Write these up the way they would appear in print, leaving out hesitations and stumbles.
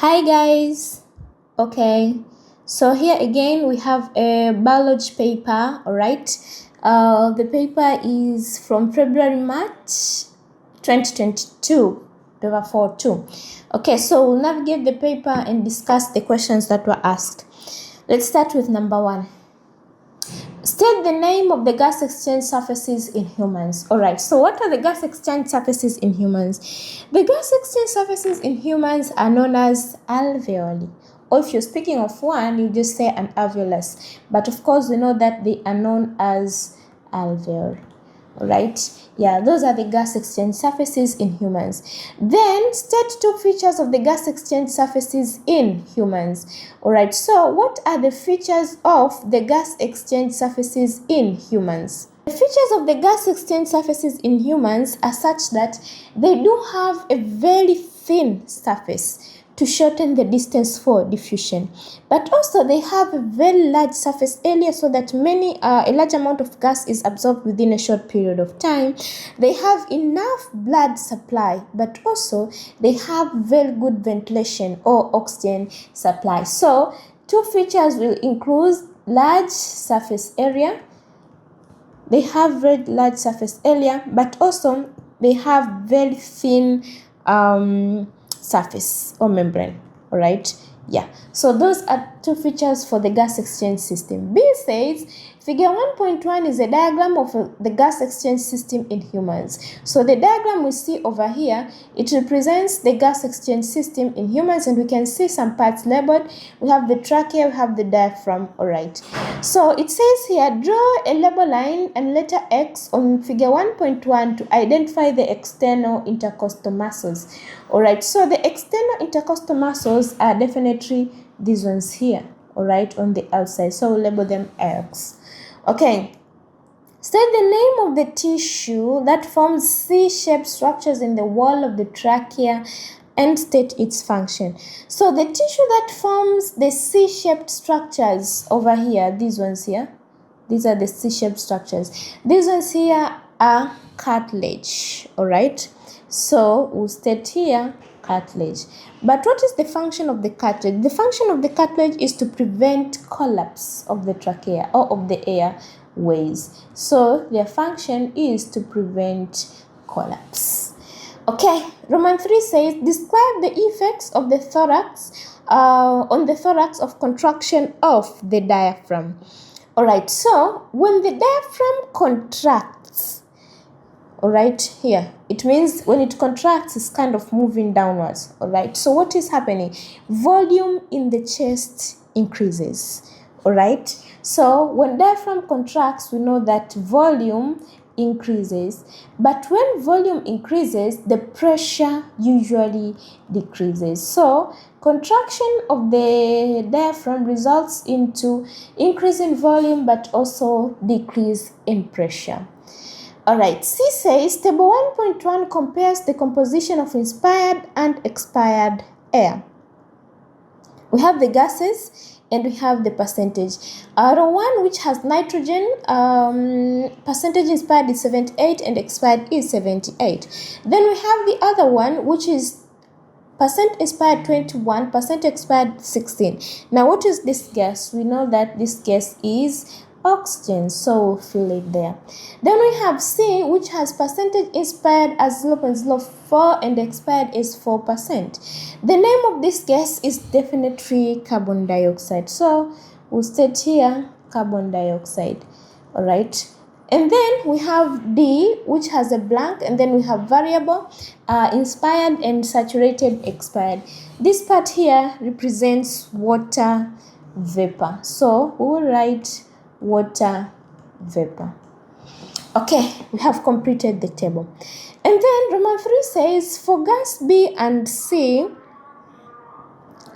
Hi guys. Okay, so here again we have a biology paper. All right, the paper is from February-March 2022, paper 4-2. Okay, so we'll navigate the paper and discuss the questions that were asked. Let's start with number 1. State the name of the gas exchange surfaces in humans. All right, so what are the gas exchange surfaces in humans? The gas exchange surfaces in humans are known as alveoli. Or if you're speaking of one, you just say an alveolus. But of course, we know that they are known as alveoli. All right, yeah, those are the gas exchange surfaces in humans. Then state 2 features of the gas exchange surfaces in humans. All right, so what are the features of the gas exchange surfaces in humans? The features of the gas exchange surfaces in humans are such that they do have a very thin surface to shorten the distance for diffusion, but also they have a very large surface area so that a large amount of gas is absorbed within a short period of time. They have enough blood supply, but also they have very good ventilation or oxygen supply. So 2 features will include large surface area. They have very large surface area, but also they have very thin surface or membrane. All right, yeah, so those are 2 features for the gas exchange system. B says figure 1.1 is a diagram of the gas exchange system in humans. So the diagram we see over here, it represents the gas exchange system in humans, and we can see some parts labeled. We have the trachea, we have the diaphragm. All right, so it says here, draw a label line and letter X on figure 1.1 to identify the external intercostal muscles. All right, so the external intercostal muscles are definitely these ones here, all right, on the outside. So we'll label them X. Okay, state the name of the tissue that forms C-shaped structures in the wall of the trachea and state its function. So the tissue that forms the C-shaped structures over here, these ones here, these are the C-shaped structures. These ones here are cartilage, all right? So we'll state here cartilage. But what is the function of the cartilage? The function of the cartilage is to prevent collapse of the trachea or of the airways. So their function is to prevent collapse. Okay, Roman 3 says describe the effects of the thorax on the thorax of contraction of the diaphragm. All right, so when the diaphragm contracts, all right, here, it means when it contracts, it's kind of moving downwards. All right, so what is happening? Volume in the chest increases. All right, so when diaphragm contracts, we know that volume increases, but when volume increases, the pressure usually decreases. So contraction of the diaphragm results into increase in volume but also decrease in pressure. All right, C says table 1.1 compares the composition of inspired and expired air. We have the gases and we have the percentage. Row 1, which has nitrogen, percentage inspired is 78 and expired is 78. Then we have the other one, which is percent inspired 21, percent expired 16. Now what is this gas? We know that this gas is oxygen, so we'll fill it there. Then we have C, which has percentage inspired as 0.04 and expired is 4%. The name of this gas is definitely carbon dioxide, so we'll state here carbon dioxide. All right, and then we have D, which has a blank, and then we have variable, inspired and saturated expired. This part here represents water vapor, so we will write water vapor. Okay, we have completed the table. And then Roman 3 says for gas B and C,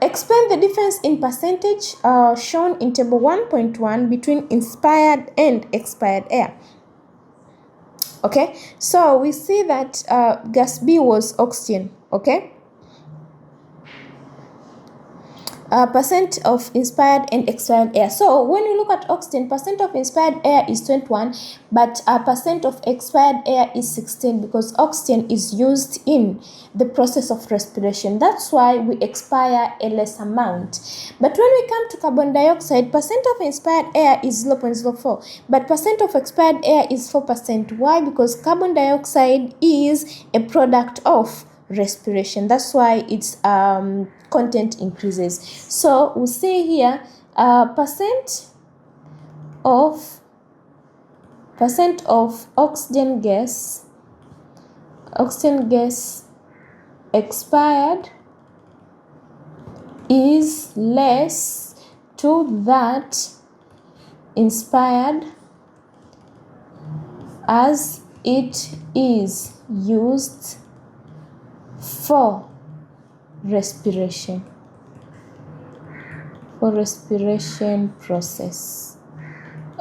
explain the difference in percentage shown in table 1.1 between inspired and expired air. Okay, so we see that gas B was oxygen. Okay, percent of inspired and expired air. So when you look at oxygen, percent of inspired air is 21, but percent of expired air is 16, because oxygen is used in the process of respiration. That's why we expire a less amount. But when we come to carbon dioxide, percent of inspired air is 0.04, but percent of expired air is 4%. Why? Because carbon dioxide is a product of respiration. That's why its content increases. So we say here percent of oxygen gas expired is less to that inspired, as it is used for respiration process.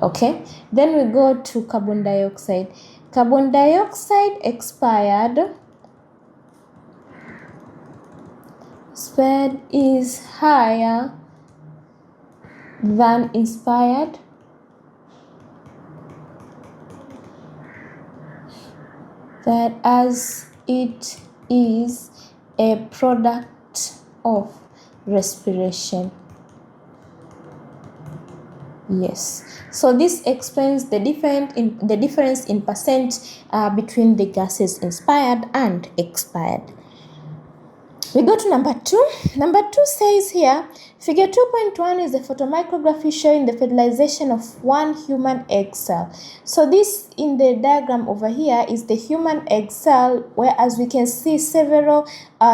Okay, then we go to carbon dioxide. Carbon dioxide expired is higher than inspired, that as it is a product of respiration. Yes, so this explains the difference in percent between the gases inspired and expired. We go to number 2. Number 2 says here, figure 2.1 is a photomicrography showing the fertilization of one human egg cell. So this in the diagram over here is the human egg cell, whereas we can see several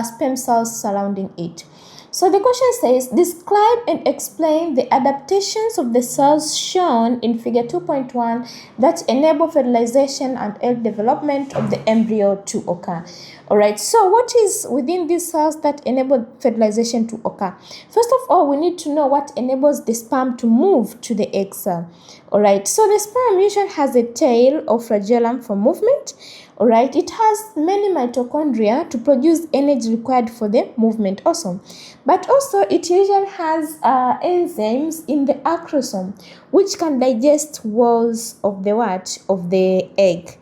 sperm cells surrounding it. So the question says, describe and explain the adaptations of the cells shown in figure 2.1 that enable fertilization and egg development of the embryo to occur. Alright, so what is within these cells that enable fertilization to occur? First of all, we need to know what enables the sperm to move to the egg cell. Alright, so the sperm usually has a tail or flagellum for movement. Alright, it has many mitochondria to produce energy required for the movement also. But also it usually has enzymes in the acrosome which can digest walls of the egg.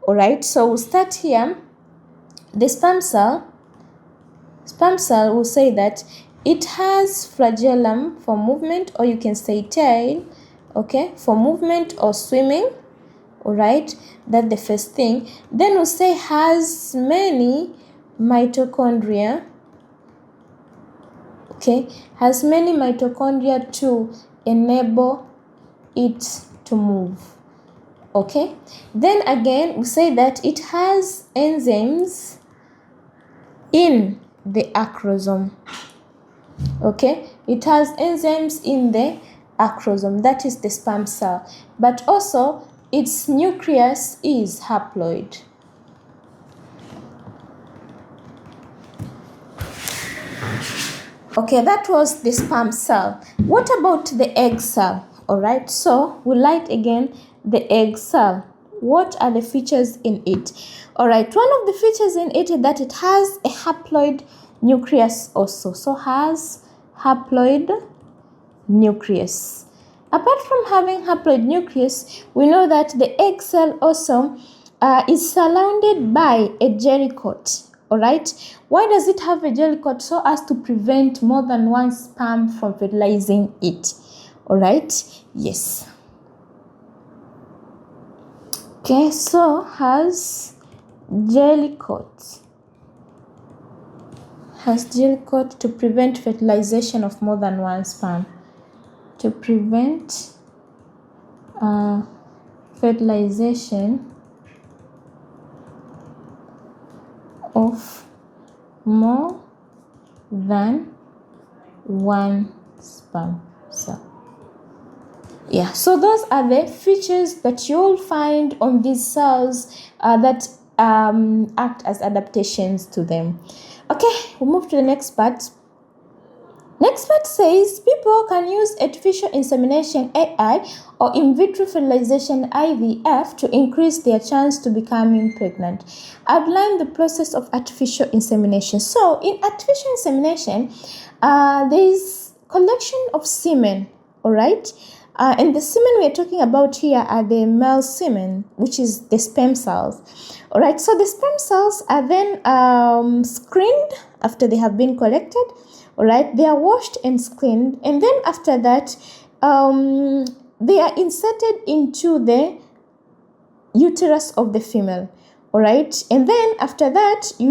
Alright, so we'll start here. The sperm cell will say that it has flagellum for movement, or you can say tail, okay, for movement or swimming. Alright, that's the first thing. Then we'll say has many mitochondria. Okay, has many mitochondria to enable it to move. Okay, then again we say that it has enzymes in the acrosome. Okay, it has enzymes in the acrosome, that is the sperm cell, but also its nucleus is haploid. Okay, that was the sperm cell. What about the egg cell? Alright, so we'll light again the egg cell. What are the features in it? Alright, one of the features in it is that it has a haploid nucleus also. So has haploid nucleus. Apart from having haploid nucleus, we know that the egg cell also is surrounded by a jelly coat. Alright, why does it have a jelly coat? So as to prevent more than one sperm from fertilizing it. Alright, yes. Okay, so has jelly coat. Has jelly coat to prevent fertilization of more than one sperm. To prevent fertilization of more than one sperm cell. Yeah, so those are the features that you'll find on these cells that act as adaptations to them. Okay, we'll move to the next part. Next part says people can use artificial insemination AI or in vitro fertilization IVF to increase their chance to becoming pregnant. Outline the process of artificial insemination. So in artificial insemination, there is collection of semen, all right? And the semen we're talking about here are the male semen, which is the sperm cells. All right, so the sperm cells are then screened after they have been collected. All right, they are washed and screened, and then after that, they are inserted into the uterus of the female. All right, and then after that, they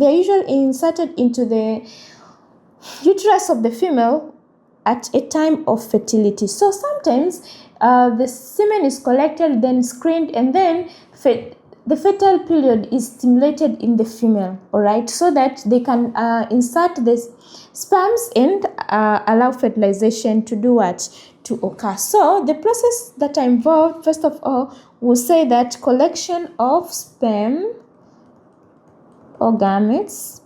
are usually inserted into the uterus of the female at a time of fertility. So sometimes the semen is collected, then screened, and then the fertile period is stimulated in the female, all right, so that they can insert the sperms and allow fertilization to do what? To occur. So the process that are involved, first of all, we'll say that collection of sperm or gametes.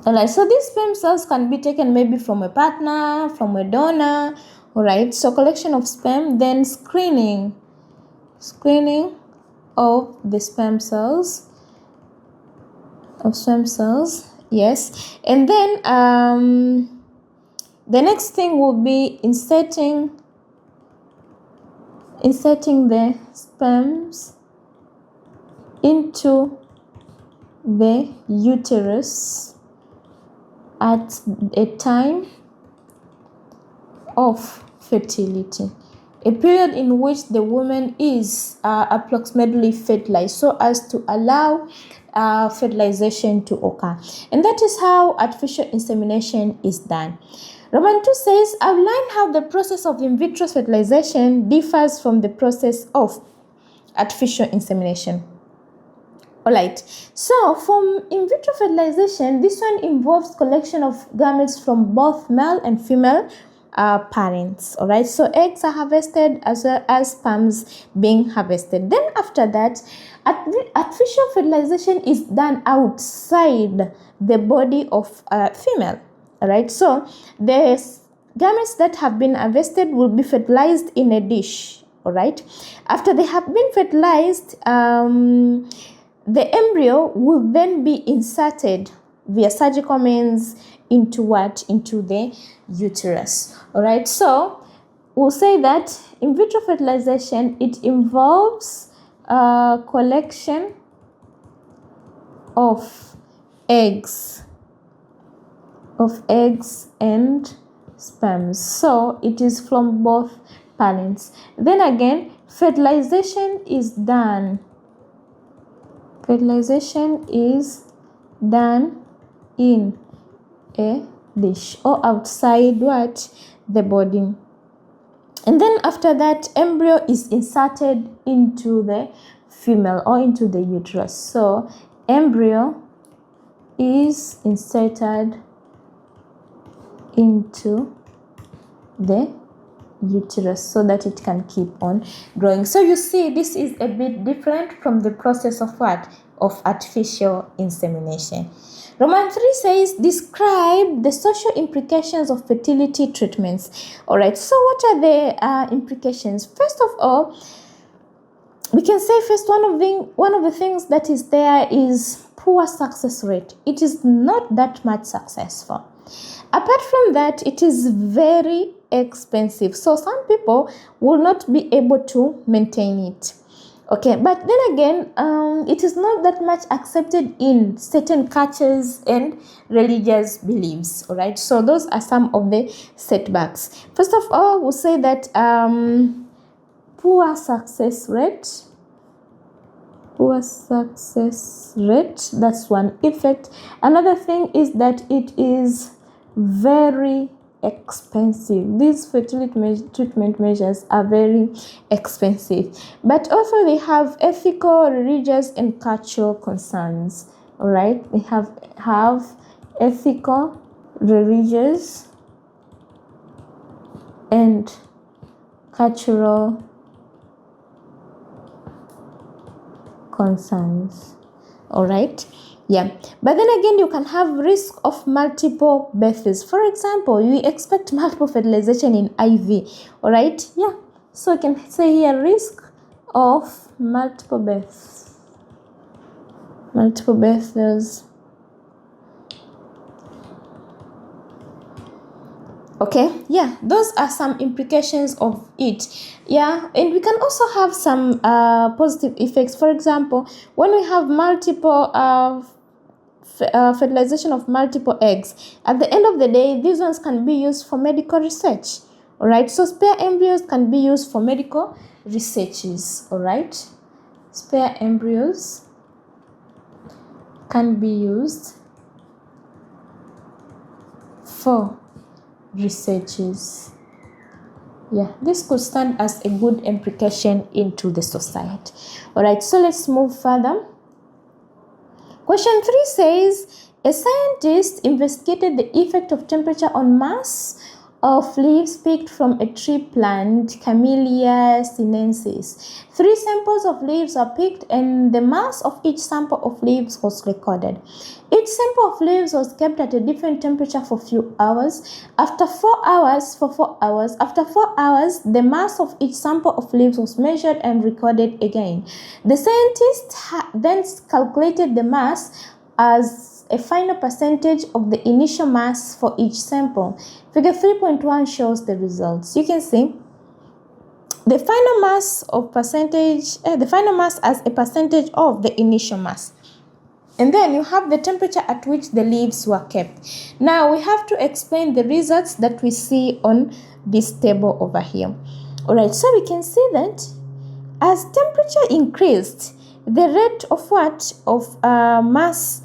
Alright, so these sperm cells can be taken maybe from a partner, from a donor, alright, so collection of sperm, then screening of the sperm cells, yes, and then the next thing will be inserting the sperms into the uterus at a time of fertility, a period in which the woman is approximately fertilized, so as to allow fertilization to occur. And that is how artificial insemination is done. Roman 2 says, outline how the process of in vitro fertilization differs from the process of artificial insemination. Alright, so from in vitro fertilization, this one involves collection of gametes from both male and female parents. Alright, so eggs are harvested as well as sperms being harvested. Then after that, artificial fertilization is done outside the body of a female. Alright, so the gametes that have been harvested will be fertilized in a dish. Alright, after they have been fertilized, the embryo will then be inserted via surgical means into what? Into the uterus. Alright, so we'll say that in vitro fertilization, it involves collection of eggs and sperms. So it is from both parents. Then again, fertilization is done in a dish or outside what? The body. And then after that, embryo is inserted into the female or into the uterus. So embryo is inserted into the uterus so that it can keep on growing. So you see, this is a bit different from the process of what? Of artificial insemination. Roman 3 says, describe the social implications of fertility treatments. All right, so what are the implications? First of all, we can say first one of the things that is there is poor success rate. It is not that much successful. Apart from that, it is very expensive. So some people will not be able to maintain it. Okay, but then again, it is not that much accepted in certain cultures and religious beliefs. All right, so those are some of the setbacks. First of all, we'll say that poor success rate. That's one effect. Another thing is that it is very expensive. These fertility treatment measures are very expensive, but also they have ethical, religious, and cultural concerns. All right, they have ethical, religious, and cultural concerns. All right, yeah, but then again, you can have risk of multiple births. For example, you expect multiple fertilization in IV. All right, yeah, so I can say here risk of multiple births. Okay, yeah, those are some implications of it. Yeah, and we can also have some positive effects. For example, when we have multiple fertilization of multiple eggs, at the end of the day, these ones can be used for medical research. All right, so spare embryos can be used for medical researches. All right, spare embryos can be used for researches. Yeah, this could stand as a good implication into the society. All right, so let's move further. Question 3 says, a scientist investigated the effect of temperature on mass of leaves picked from a tree plant, Camellia sinensis. 3 samples of leaves are picked and the mass of each sample of leaves was recorded. Each sample of leaves was kept at a different temperature for a few hours. After 4 hours, the mass of each sample of leaves was measured and recorded again. The scientists then calculated the mass as a final percentage of the initial mass for each sample. Figure 3.1 shows the results. You can see the final mass as a percentage of the initial mass. And then you have the temperature at which the leaves were kept. Now we have to explain the results that we see on this table over here. All right, so we can see that as temperature increased, the rate of mass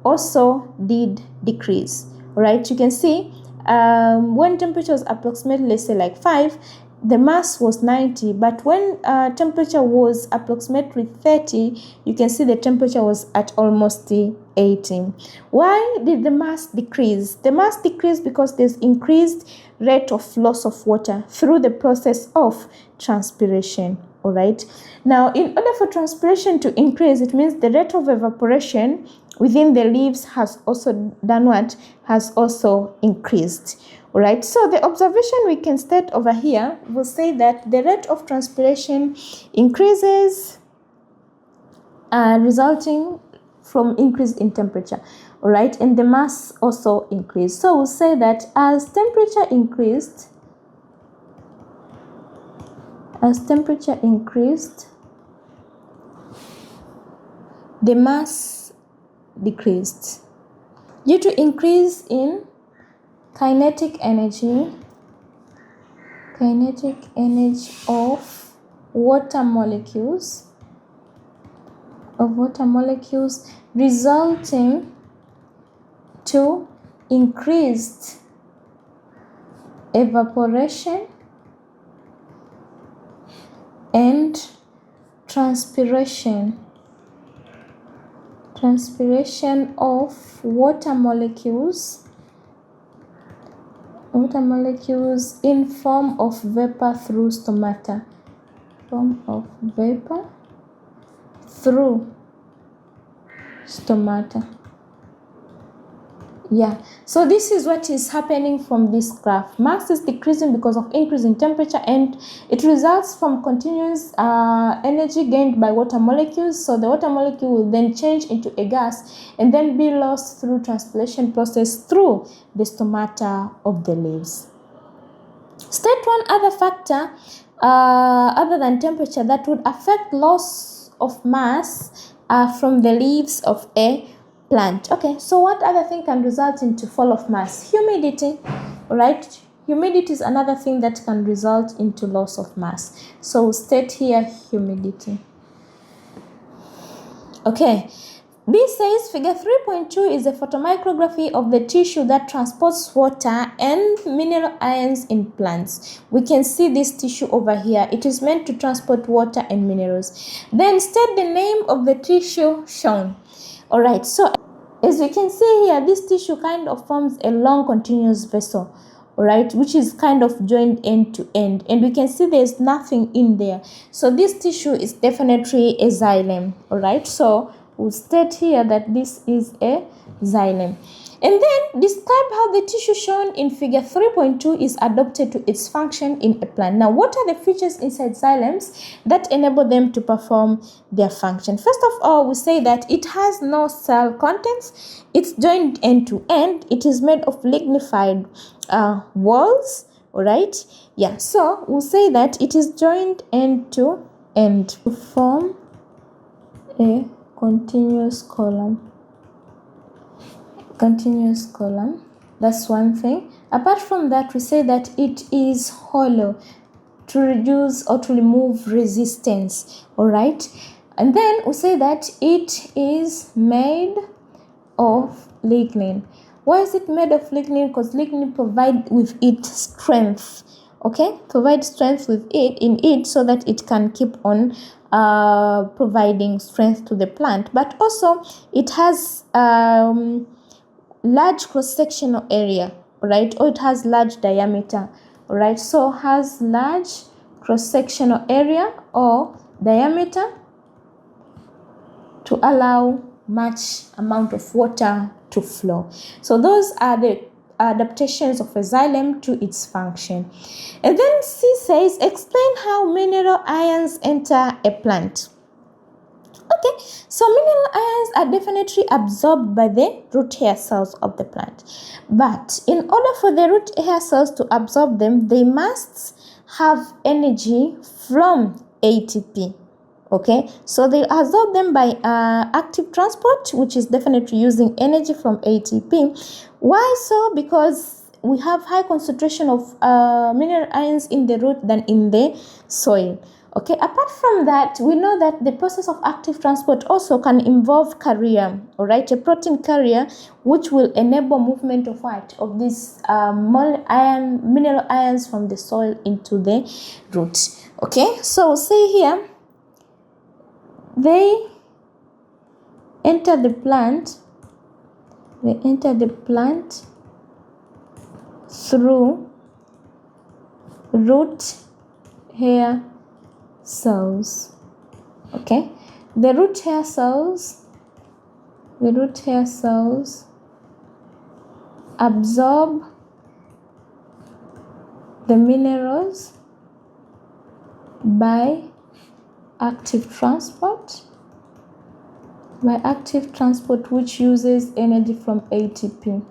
also did decrease. All right, you can see when temperature was approximately, let's say like 5, the mass was 90, but when temperature was approximately 30, you can see the temperature was at almost 80. Why did the mass decrease? The mass decreased because there's increased rate of loss of water through the process of transpiration. All right, now in order for transpiration to increase, it means the rate of evaporation within the leaves has also done what? Has also increased. All right, so the observation we can state over here will say that the rate of transpiration increases resulting from increase in temperature. All right, and the mass also increased. So we'll say that as temperature increased, the mass decreased due to increase in kinetic energy of water molecules resulting to increased evaporation and transpiration of water molecules in form of vapor through stomata. Yeah, so this is what is happening from this graph. Mass is decreasing because of increase in temperature, and it results from continuous energy gained by water molecules. So the water molecule will then change into a gas and then be lost through transpiration process through the stomata of the leaves. State one other factor other than temperature that would affect loss of mass from the leaves of a plant. Okay, so what other thing can result into fall of mass? Humidity. All right, humidity is another thing that can result into loss of mass. So we'll state here humidity. Okay, B says figure 3.2 is a photomicrography of the tissue that transports water and mineral ions in plants. We can see this tissue over here. It is meant to transport water and minerals. Then state the name of the tissue shown. All right, so as we can see here, this tissue kind of forms a long continuous vessel, all right, which is kind of joined end to end, and we can see there's nothing in there. So this tissue is definitely a xylem. All right, so we'll state here that this is a xylem. And then describe how the tissue shown in figure 3.2 is adapted to its function in a plant. Now, what are the features inside xylems that enable them to perform their function? First of all, we say that it has no cell contents. It's joined end to end. It is made of lignified walls. All right. Yeah. So we'll say that it is joined end to end to form a continuous column. That's one thing. Apart from that, we say that it is hollow to reduce or to remove resistance. All right. And then we say that it is made of lignin. Why is it made of lignin? Because lignin provides with it strength. Okay, provide strength with it in it so that it can keep on providing strength to the plant. But also it has large cross-sectional area, right? Or it has large diameter, right? So has large cross-sectional area or diameter to allow much amount of water to flow. So those are the adaptations of a xylem to its function. And then C says, explain how mineral ions enter a plant. Okay, so mineral ions are definitely absorbed by the root hair cells of the plant. But in order for the root hair cells to absorb them, they must have energy from ATP. Okay, so they absorb them by active transport, which is definitely using energy from ATP. Why so? Because we have high concentration of mineral ions in the root than in the soil. Okay, apart from that, we know that the process of active transport also can involve carrier, all right, a protein carrier, which will enable movement of what? Of these mineral ions from the soil into the root. Okay, so say here, they enter the plant through root hair cells. Okay, the root hair cells absorb the minerals by active transport, which uses energy from ATP,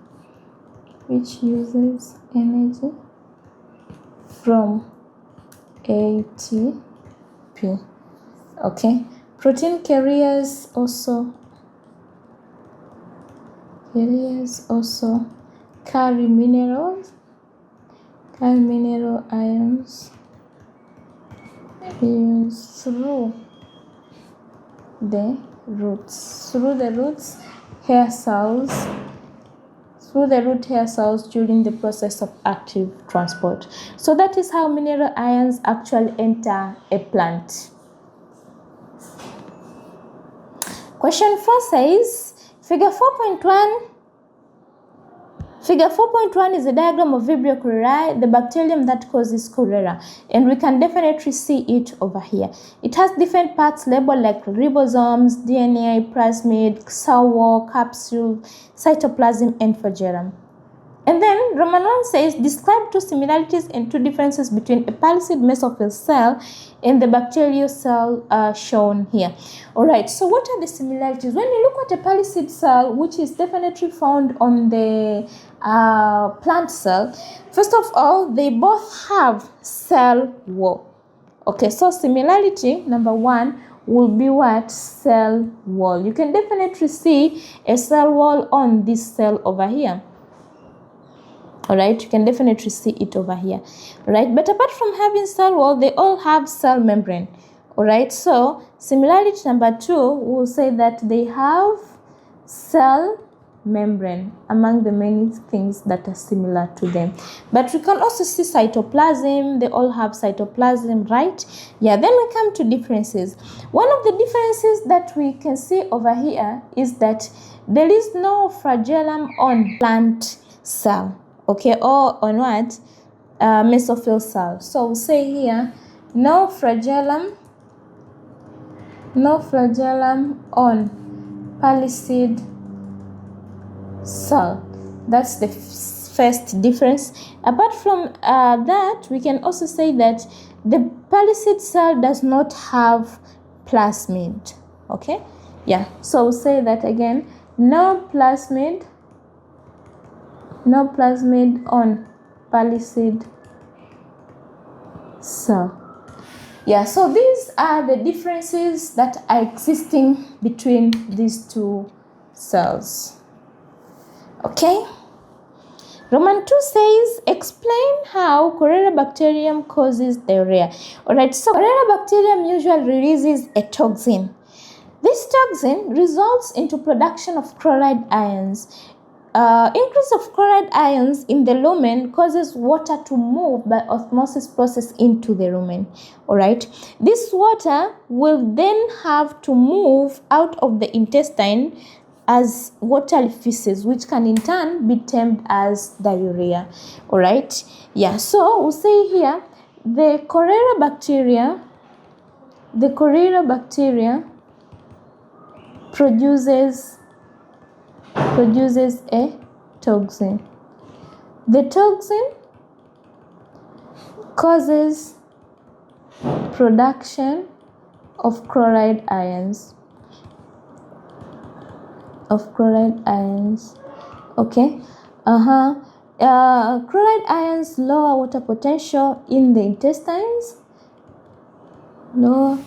Okay, protein carriers also carry mineral ions through the root hair cells during the process of active transport. So that is how mineral ions actually enter a plant. Question 4 says, Figure 4.1 is a diagram of Vibrio cholerae, the bacterium that causes cholera, and we can definitely see it over here. It has different parts labeled like ribosomes, DNA, plasmid, cell wall, capsule, cytoplasm, and flagellum. And then Roman 1 says, describe two similarities and two differences between a palisade mesophyll cell and the bacterial cell shown here. Alright, so what are the similarities? When you look at a palisade cell, which is definitely found on the plant cell, first of all, they both have cell wall. Okay, so similarity number 1 will be what? Cell wall. You can definitely see a cell wall on this cell over here. Alright, you can definitely see it over here. Alright, but apart from having cell wall, they all have cell membrane. Alright, so similarity number 2 will say that they have cell membrane among the many things that are similar to them. But we can also see cytoplasm. They all have cytoplasm, right? Yeah, then we come to differences. One of the differences that we can see over here is that there is no flagellum on plant cell. Okay, or on what? Mesophyll cell. So we'll say here, no flagellum on palisade cell. That's the first difference. Apart from that, we can also say that the palisade cell does not have plasmid. Okay, yeah, so we'll say that again. No plasmid on palisade cell. Yeah, so these are the differences that are existing between these two cells. Okay. Roman 2 says, explain how cholera bacterium causes diarrhea. Alright, so cholera bacterium usually releases a toxin. This toxin results into production of chloride ions. Increase of chloride ions in the lumen causes water to move by osmosis process into the lumen. Alright, this water will then have to move out of the intestine as watery feces, which can in turn be termed as diarrhea. Alright, yeah, so we'll say here the cholera bacteria produces a toxin. The toxin causes production of chloride ions. Okay. Chloride ions lower water potential in the intestines. Lower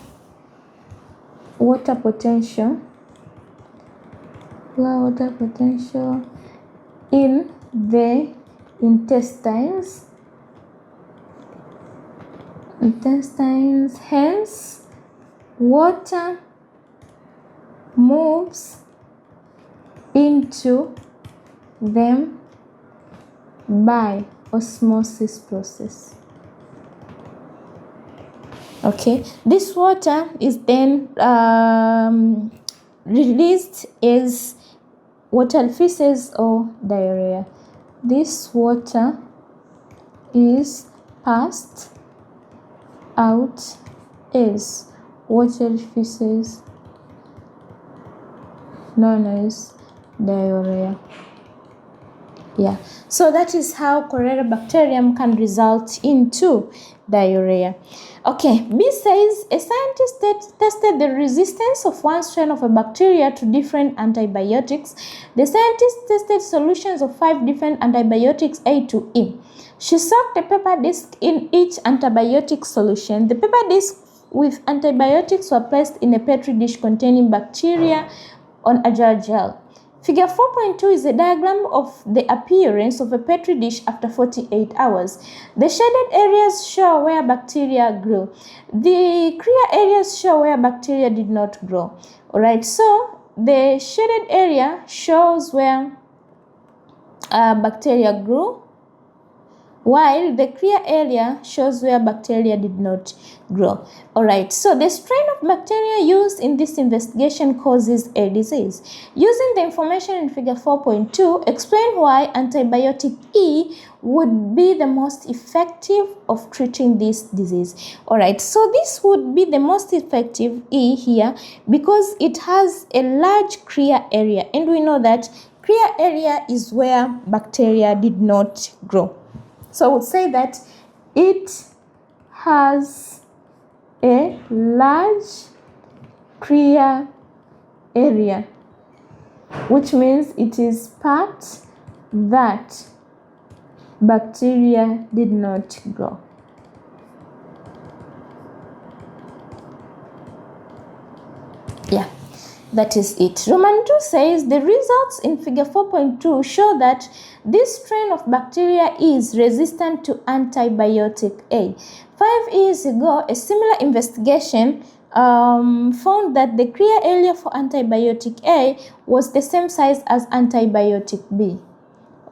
water potential in the intestines. Hence, water moves into them by osmosis process. Okay, this water is then released as water feces or diarrhea. This water is passed out as water feces known as diarrhea. Yeah, so that is how cholera bacterium can result into diarrhea. Okay, B says a scientist tested the resistance of one strain of a bacteria to different antibiotics. The scientist tested solutions of 5 different antibiotics A to E. She soaked a paper disc in each antibiotic solution. The paper disc with antibiotics were placed in a petri dish containing bacteria on a jar gel. Figure 4.2 is a diagram of the appearance of a petri dish after 48 hours. The shaded areas show where bacteria grew. The clear areas show where bacteria did not grow. Alright, so the shaded area shows where bacteria grew, while the clear area shows where bacteria did not grow. Alright, so the strain of bacteria used in this investigation causes a disease. Using the information in figure 4.2, explain why antibiotic E would be the most effective of treating this disease. Alright, so this would be the most effective E here because it has a large clear area, and we know that clear area is where bacteria did not grow. So I would say that it has a large clear area, which means it is part that bacteria did not grow. Yeah, that is it. Roman 2 says the results in figure 4.2 show that this strain of bacteria is resistant to antibiotic A. 5 years ago, a similar investigation found that the clear area for antibiotic A was the same size as antibiotic B.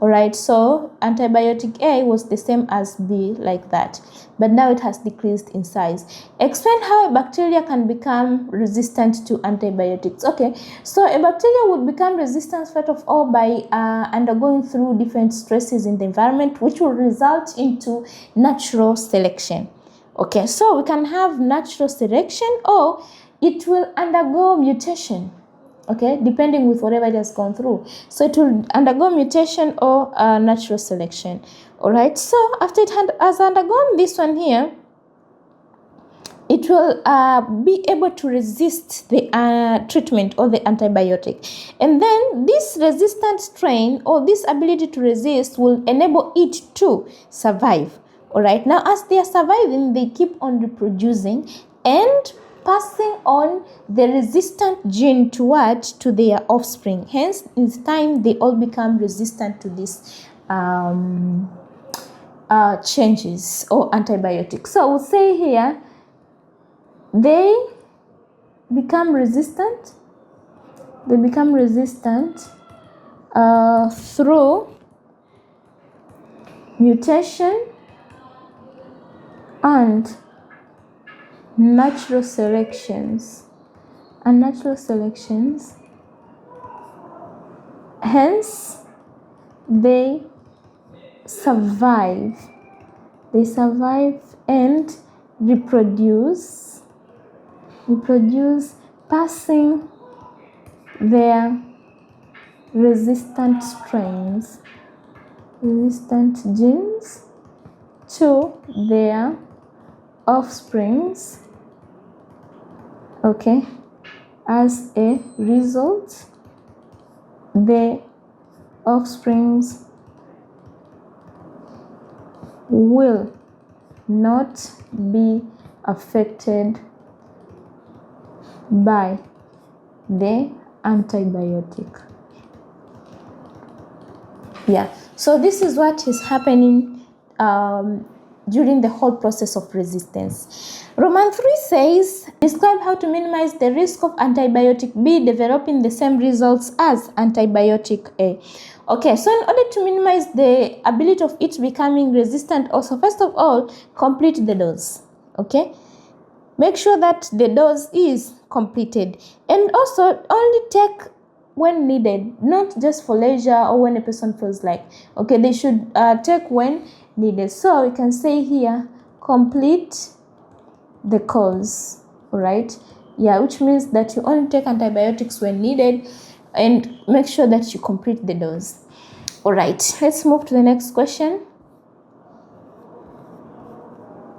Alright, so antibiotic A was the same as B, like that, but now it has decreased in size. Explain how a bacteria can become resistant to antibiotics. Okay, so a bacteria would become resistant first of all by undergoing through different stresses in the environment, which will result into natural selection. Okay, so we can have natural selection or it will undergo mutation. okay, depending with whatever it has gone through. So it will undergo mutation or natural selection. All right, so after it has undergone this one here, it will be able to resist the treatment or the antibiotic. And then this resistant strain or this ability to resist will enable it to survive. All right, now as they are surviving, they keep on reproducing and passing on the resistant gene to their offspring. Hence, in time, they all become resistant to this changes or antibiotics. So we'll say here, they become resistant. They become resistant through mutation and natural selections. Hence, they survive. They survive and reproduce, passing their resistant strains, resistant genes to their offsprings. Okay, as a result, the offsprings will not be affected by the antibiotic. Yeah, so this is what is happening during the whole process of resistance. Roman 3 says, describe how to minimize the risk of antibiotic B developing the same results as antibiotic A. Okay, so in order to minimize the ability of it becoming resistant, also first of all, complete the dose. Okay, make sure that the dose is completed, and also only take when needed, not just for leisure or when a person feels like. Okay, they should take when needed. So we can say here, complete the course. All right, yeah, which means that you only take antibiotics when needed and make sure that you complete the dose. All right, let's move to the next question.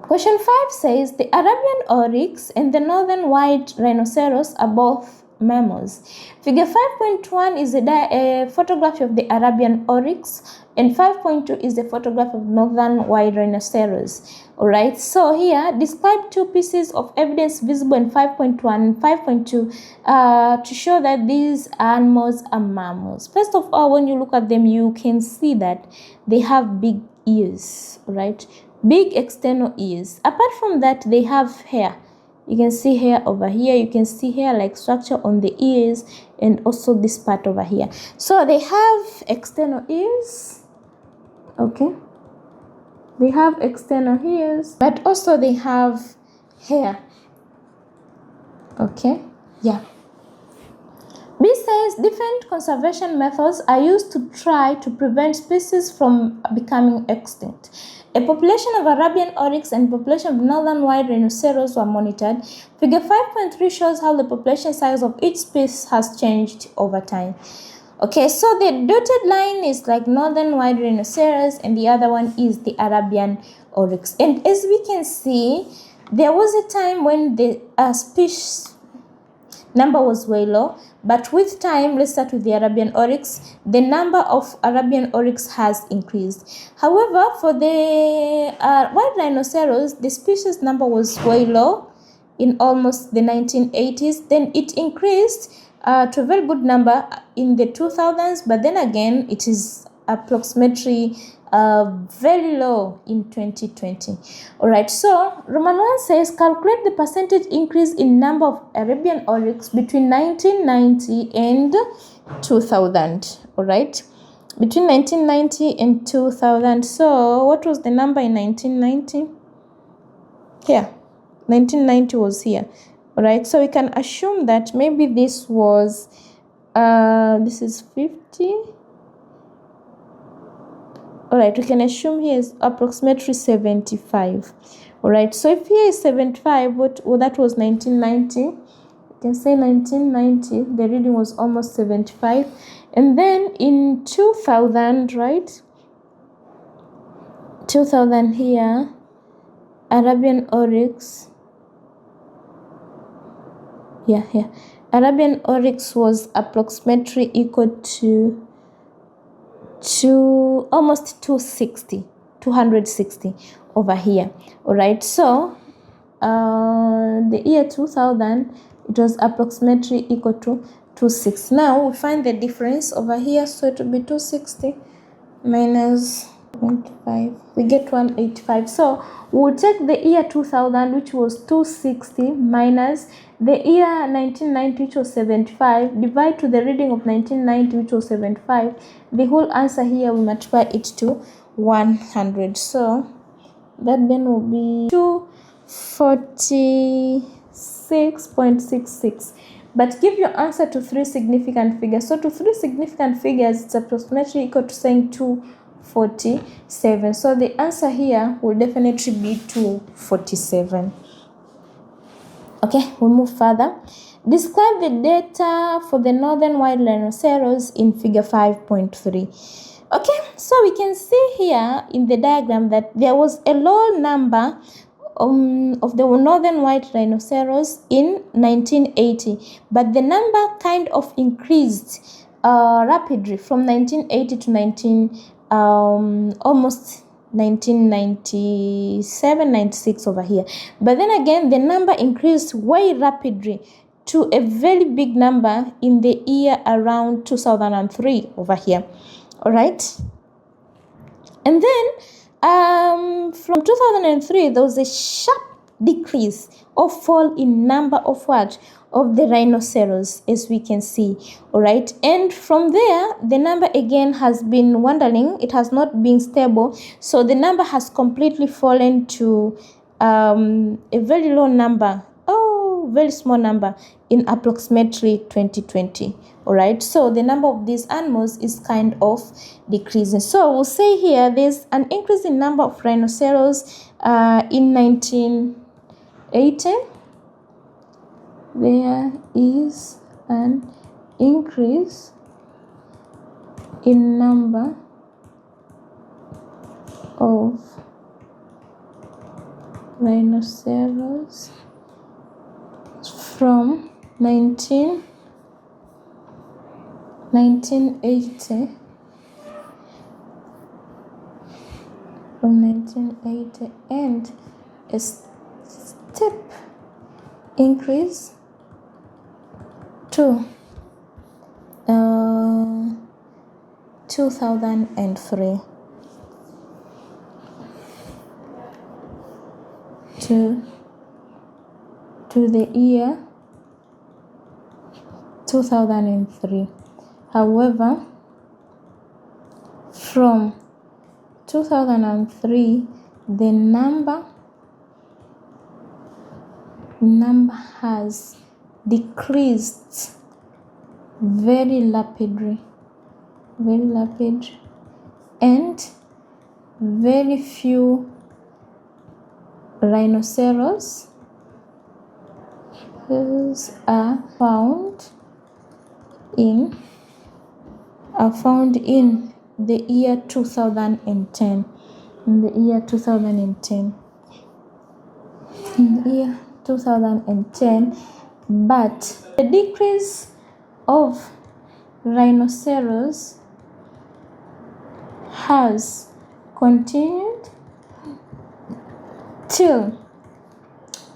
Question 5 says, the Arabian oryx and the northern white rhinoceros are both mammals. Figure 5.1 is a photograph of the Arabian oryx, and 5.2 is a photograph of northern white rhinoceros. Alright, so here, describe two pieces of evidence visible in 5.1 and 5.2 to show that these animals are mammals. First of all, when you look at them, you can see that they have big ears, right? Big external ears. Apart from that, they have hair. You can see hair over here. You can see hair like structure on the ears and also this part over here. So they have external ears. Okay. They have external ears, but also they have hair. Okay. Yeah. B says different conservation methods are used to try to prevent species from becoming extinct. A population of Arabian oryx and population of northern white rhinoceros were monitored. Figure 5.3 shows how the population size of each species has changed over time. Okay, so the dotted line is like northern white rhinoceros and the other one is the Arabian oryx. And as we can see, there was a time when the species number was way low, but with time, let's start with the Arabian oryx, the number of Arabian oryx has increased. However, for the white rhinoceros, the species number was way low in almost the 1980s. Then it increased to a very good number in the 2000s, but then again, it is approximately very low in 2020. All right, so Roman 1 says calculate the percentage increase in number of Arabian oryx between 1990 and 2000. All right, between 1990 and 2000. So what was the number in 1990? Here, 1990 was here. All right, so we can assume that maybe this was this is 50. All right, we can assume here is approximately 75. All right, so if here is 75, that was 1990. can say 1990, the reading was almost 75. And then in 2000, right? 2000 here, Arabian oryx. Arabian oryx was approximately equal to almost 260 over here. All right, so the year 2000, it was approximately equal to 260. Now we find the difference over here, so it will be 260 minus 25, we get 185. So we'll take the year 2000, which was 260, minus the year 1990, which was 75, divide to the reading of 1990, which was 75. The whole answer here, we multiply it to 100. So that then will be 246.66. But give your answer to 3 significant figures. So to 3 significant figures, it's approximately equal to saying 247. So the answer here will definitely be 247. Okay, we move further. Describe the data for the northern white rhinoceros in figure 5.3. Okay, so we can see here in the diagram that there was a low number of the northern white rhinoceros in 1980, but the number kind of increased rapidly from 1980 to almost 1997, 96 over here. But then again, the number increased way rapidly to a very big number in the year around 2003 over here. All right, and then from 2003, there was a sharp decrease or fall in number of of the rhinoceros, as we can see. All right, and from there, the number again has been wandering. It has not been stable, so the number has completely fallen to a very low number, very small number, in approximately 2020. All right, so the number of these animals is kind of decreasing. So we'll say here there's an increase in number of rhinoceros in 1980. There is an increase in number of rhinoceros from 1980, and a step increase to 2003 to the year 2003. However, from 2003, the number has decreased very rapidly, and very few rhinoceros are found in the year 2010. In the year 2010, but the decrease of rhinoceros has continued till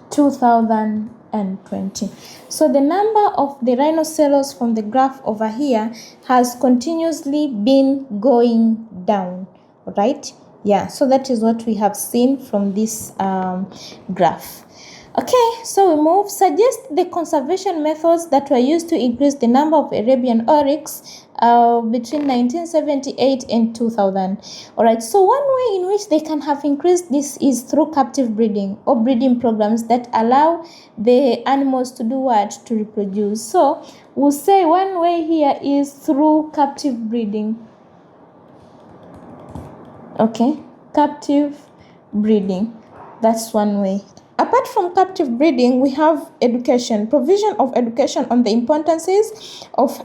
2020. So the number of the rhinoceros from the graph over here has continuously been going down, right? Yeah, so that is what we have seen from this graph. Okay, so we move. Suggest the conservation methods that were used to increase the number of Arabian oryx between 1978 and 2000. All right, so one way in which they can have increased this is through captive breeding or breeding programs that allow the animals to do what? To reproduce. So we'll say one way here is through captive breeding. Okay, captive breeding. That's one way. Apart from captive breeding, we have education, provision of education on the importances of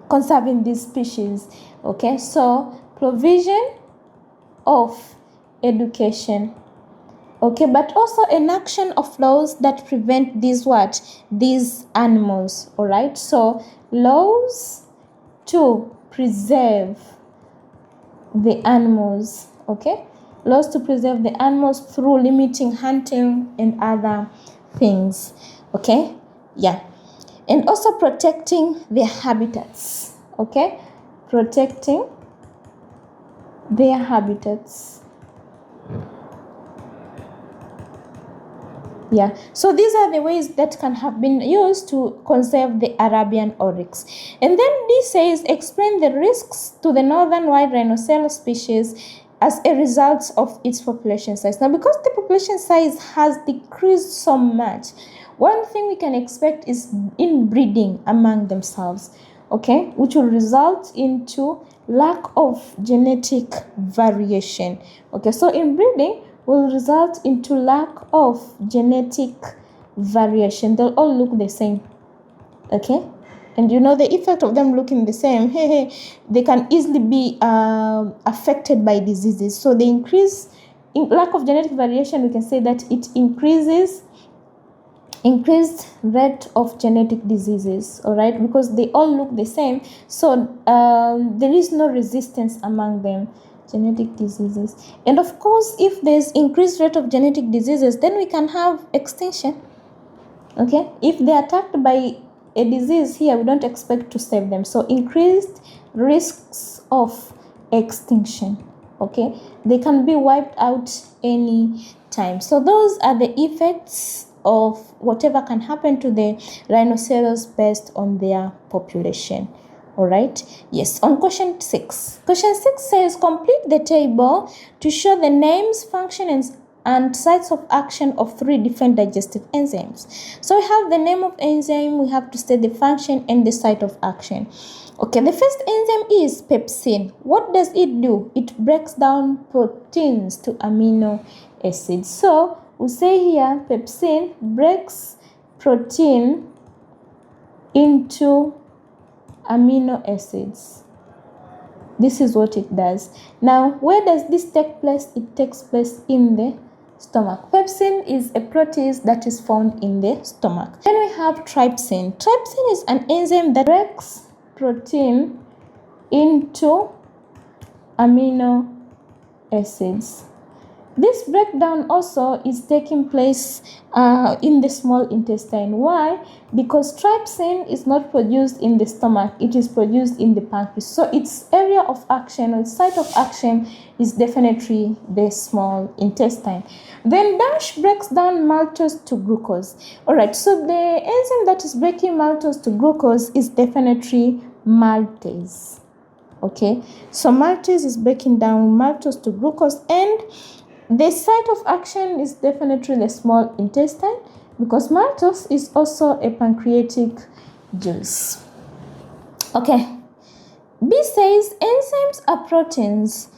conserving these species. Okay, so provision of education. Okay, but also enaction of laws that prevent these animals. All right, so laws to preserve the animals. Okay, laws to preserve the animals through limiting hunting and other things. Okay, yeah, and also protecting their habitats. Okay, protecting their habitats. Yeah, so these are the ways that can have been used to conserve the Arabian oryx. And then this says explain the risks to the northern white rhinoceros species as a result of its population size. Now, because the population size has decreased so much, one thing we can expect is inbreeding among themselves, okay, which will result into lack of genetic variation. Okay, so inbreeding will result into lack of genetic variation. They'll all look the same. Okay, and you know the effect of them looking the same, they can easily be affected by diseases. So the lack of genetic variation, we can say that it increased rate of genetic diseases. All right, because they all look the same, so there is no resistance among them. Genetic diseases, and of course, if there's increased rate of genetic diseases, then we can have extinction. Okay, if they're attacked by a disease here, we don't expect to save them, so increased risks of extinction. Okay, they can be wiped out any time. So those are the effects of whatever can happen to the rhinoceros based on their population. All right, yes. On question 6, question 6 says complete the table to show the names, function, and sites of action of 3 different digestive enzymes. So we have the name of enzyme, we have to state the function and the site of action. Okay, the first enzyme is pepsin. What does it do? It breaks down proteins to amino acids. So we say here pepsin breaks protein into amino acids. This is what it does. Now, where does this take place? It takes place in the stomach. Pepsin is a protease that is found in the stomach. Then we have trypsin. Trypsin is an enzyme that breaks protein into amino acids. This breakdown also is taking place in the small intestine. Why? Because trypsin is not produced in the stomach, it is produced in the pancreas. So its area of action or its site of action is definitely the small intestine. Then DASH breaks down maltose to glucose. Alright, so the enzyme that is breaking maltose to glucose is definitely maltase. Okay, so maltase is breaking down maltose to glucose, and the site of action is definitely the small intestine because maltose is also a pancreatic juice. Okay, B says enzymes are proteins.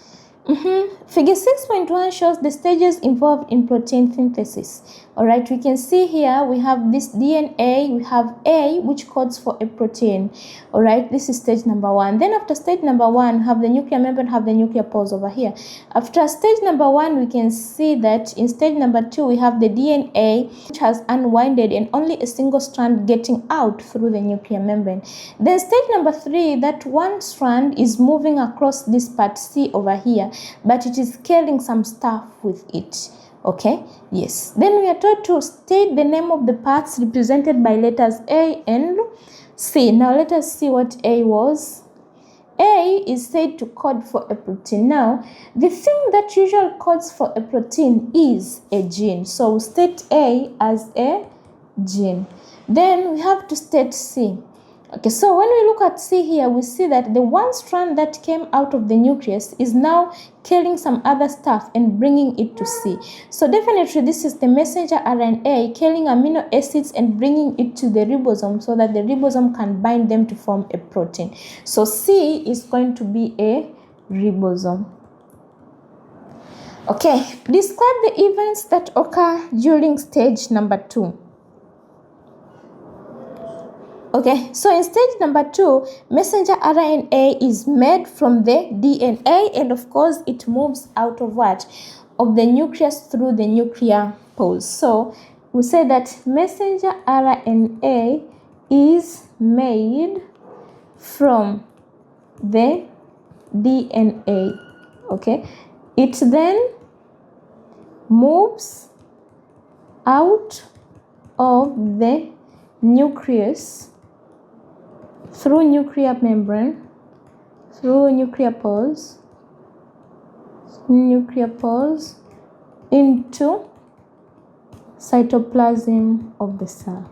Figure 6.1 shows the stages involved in protein synthesis. Alright, we can see here we have this DNA, we have A which codes for a protein. Alright, this is stage number 1. Then after stage number 1, have the nuclear membrane, have the nuclear pores over here. After stage number 1, we can see that in stage number 2, we have the DNA which has unwinded and only a single strand getting out through the nuclear membrane. Then stage number 3, that one strand is moving across this part C over here, but it is carrying some stuff with it. Okay, yes. Then we are told to state the name of the parts represented by letters A and C. Now let us see what A was. A is said to code for a protein. Now, the thing that usually codes for a protein is a gene. So we state A as a gene. Then we have to state C. Okay, so when we look at C here, we see that the one strand that came out of the nucleus is now carrying some other stuff and bringing it to C. So definitely this is the messenger RNA carrying amino acids and bringing it to the ribosome so that the ribosome can bind them to form a protein. So C is going to be a ribosome. Okay, describe the events that occur during stage number 2. Okay, so in stage number 2, messenger RNA is made from the DNA, and of course it moves out of what? Of the nucleus through the nuclear pores. So we say that messenger RNA is made from the DNA. Okay, it then moves out of the nucleus through nuclear membrane, through nuclear pores into cytoplasm of the cell.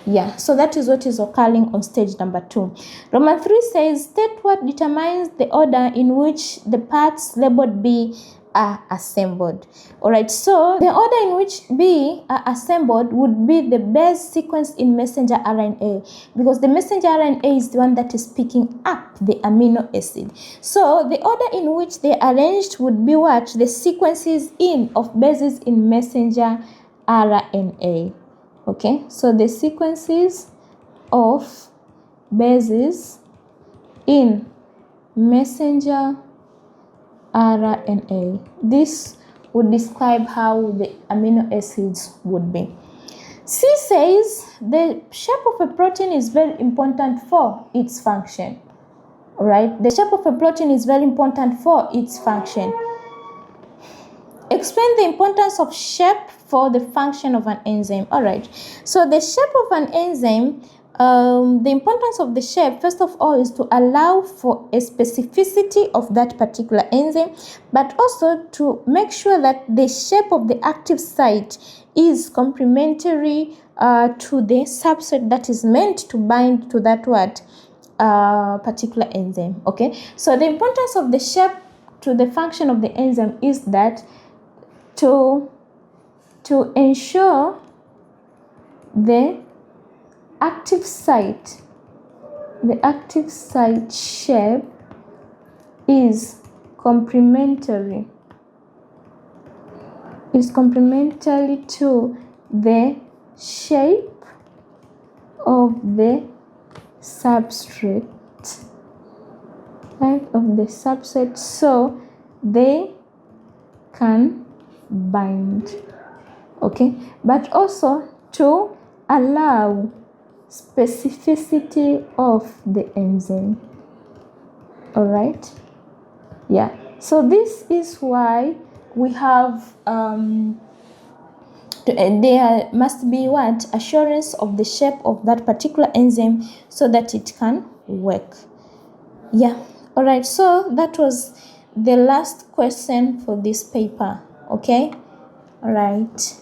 Yeah, so that is what is occurring on stage number 2. Roman 3 says, state what determines the order in which the parts labeled B are assembled. Alright, so the order in which B are assembled would be the base sequence in messenger RNA, because the messenger RNA is the one that is picking up the amino acid. So the order in which they are arranged would be what? The sequences of bases in messenger RNA. Okay, so the sequences of bases in messenger RNA. This would describe how the amino acids would be. C says the shape of a protein is very important for its function. Alright, the shape of a protein is very important for its function. Explain the importance of shape for the function of an enzyme. Alright, so the shape of an enzyme, the importance of the shape, first of all, is to allow for a specificity of that particular enzyme, but also to make sure that the shape of the active site is complementary to the substrate that is meant to bind to that particular enzyme. Okay, so the importance of the shape to the function of the enzyme is that to ensure the active site shape is complementary to the shape of the substrate, so they can bind. Okay, but also to allow specificity of the enzyme. All right, yeah, so this is why we have there must be assurance of the shape of that particular enzyme so that it can work. Yeah, all right, so that was the last question for this paper. Okay, all right.